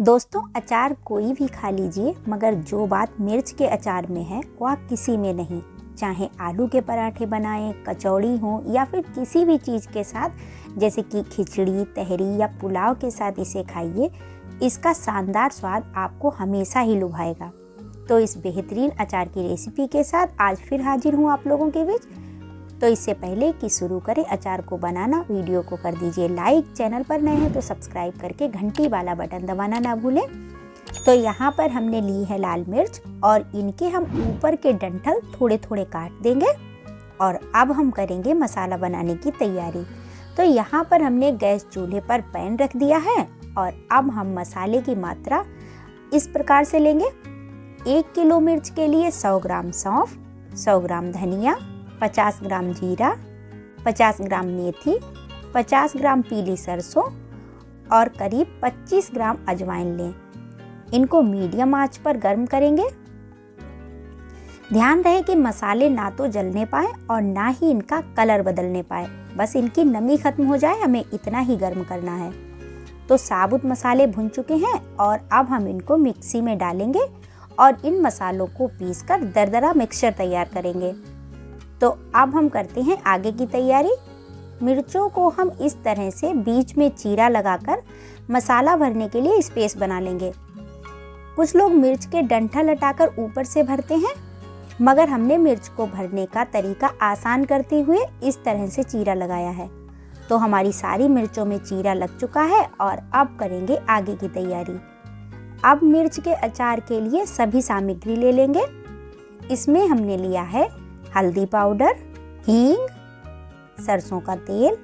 दोस्तों, अचार कोई भी खा लीजिए, मगर जो बात मिर्च के अचार में है वह किसी में नहीं। चाहे आलू के पराठे बनाएं, कचौड़ी हो या फिर किसी भी चीज़ के साथ, जैसे कि खिचड़ी, तहरी या पुलाव के साथ इसे खाइए, इसका शानदार स्वाद आपको हमेशा ही लुभाएगा। तो इस बेहतरीन अचार की रेसिपी के साथ आज फिर हाजिर हूँ आप लोगों के बीच। तो इससे पहले कि शुरू करें अचार को बनाना, वीडियो को कर दीजिए लाइक, चैनल पर नए हैं तो सब्सक्राइब करके घंटी वाला बटन दबाना ना भूलें। तो यहाँ पर हमने ली है लाल मिर्च और इनके हम ऊपर के डंठल थोड़े थोड़े काट देंगे और अब हम करेंगे मसाला बनाने की तैयारी। तो यहाँ पर हमने गैस चूल्हे पर पैन रख दिया है और अब हम मसाले की मात्रा इस प्रकार से लेंगे। 1 किलो मिर्च के लिए 100 ग्राम सौंफ, 100 ग्राम धनिया, 50 ग्राम जीरा, 50 ग्राम मेथी, 50 ग्राम पीली सरसों और करीब 25 ग्राम अजवाइन लें। इनको मीडियम आंच पर गर्म करेंगे। ध्यान रहे कि मसाले ना तो जलने पाए और ना ही इनका कलर बदलने पाए, बस इनकी नमी खत्म हो जाए, हमें इतना ही गर्म करना है। तो साबुत मसाले भुन चुके हैं और अब हम इनको मिक्सी में डालेंगे और इन मसालों को पीसकर दरदरा मिक्सचर तैयार करेंगे। तो अब हम करते हैं आगे की तैयारी। मिर्चों को हम इस तरह से बीच में चीरा लगाकर मसाला भरने के लिए स्पेस बना लेंगे। कुछ लोग मिर्च के डंठल हटाकर ऊपर से भरते हैं, मगर हमने मिर्च को भरने का तरीका आसान करते हुए इस तरह से चीरा लगाया है। तो हमारी सारी मिर्चों में चीरा लग चुका है और अब करेंगे आगे की तैयारी। अब मिर्च के अचार के लिए सभी सामग्री ले लेंगे। इसमें हमने लिया है हल्दी पाउडर, हींग, सरसों का तेल,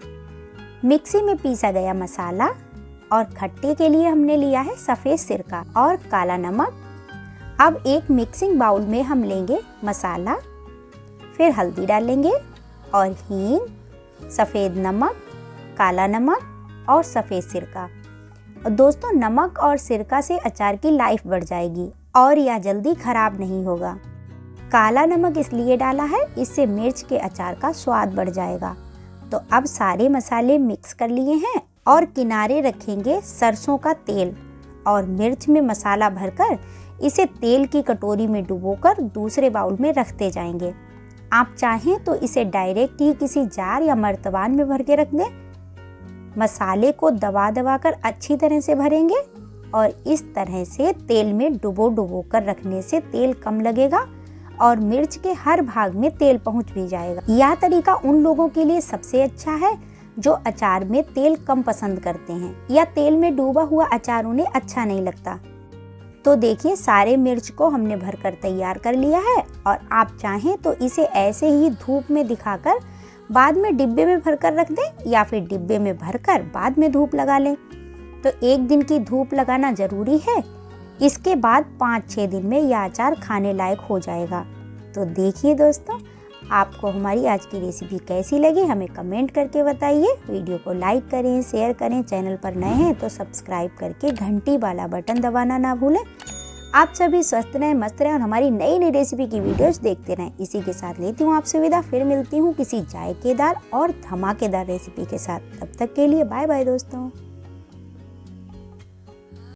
मिक्सी में पीसा गया मसाला और खट्टे के लिए हमने लिया है सफ़ेद सिरका और काला नमक। अब एक मिक्सिंग बाउल में हम लेंगे मसाला, फिर हल्दी डालेंगे और हींग, सफ़ेद नमक, काला नमक और सफ़ेद सिरका। दोस्तों, नमक और सिरका से अचार की लाइफ बढ़ जाएगी और यह जल्दी खराब नहीं होगा। काला नमक इसलिए डाला है, इससे मिर्च के अचार का स्वाद बढ़ जाएगा। तो अब सारे मसाले मिक्स कर लिए हैं और किनारे रखेंगे सरसों का तेल और मिर्च में मसाला भरकर इसे तेल की कटोरी में डुबोकर दूसरे बाउल में रखते जाएंगे। आप चाहें तो इसे डायरेक्ट ही किसी जार या मर्तबान में भर के रख दें। मसाले को दबा दबा कर अच्छी तरह से भरेंगे और इस तरह से तेल में डुबो कर रखने से तेल कम लगेगा और मिर्च के हर भाग में तेल पहुंच भी जाएगा। यह तरीका उन लोगों के लिए सबसे अच्छा है जो अचार में तेल कम पसंद करते हैं या तेल में डूबा हुआ अचार उन्हें अच्छा नहीं लगता। तो देखिए, सारे मिर्च को हमने भरकर तैयार कर लिया है और आप चाहें तो इसे ऐसे ही धूप में दिखाकर बाद में डिब्बे में भरकर रख दें या फिर डिब्बे में भरकर बाद में धूप लगा लें। तो 1 दिन की धूप लगाना जरूरी है। इसके बाद 5-6 दिन में यह अचार खाने लायक हो जाएगा। तो देखिए दोस्तों, आपको हमारी आज की रेसिपी कैसी लगी हमें कमेंट करके बताइए। वीडियो को लाइक करें, शेयर करें, चैनल पर नए हैं तो सब्सक्राइब करके घंटी वाला बटन दबाना ना भूलें। आप सभी स्वस्थ रहें, मस्त रहें और हमारी नई नई रेसिपी की वीडियोस देखते रहें। इसी के साथ लेती हूँ आपसे विदा, फिर मिलती हूँ किसी जायकेदार और धमाकेदार रेसिपी के साथ। तब तक के लिए बाय बाय दोस्तों।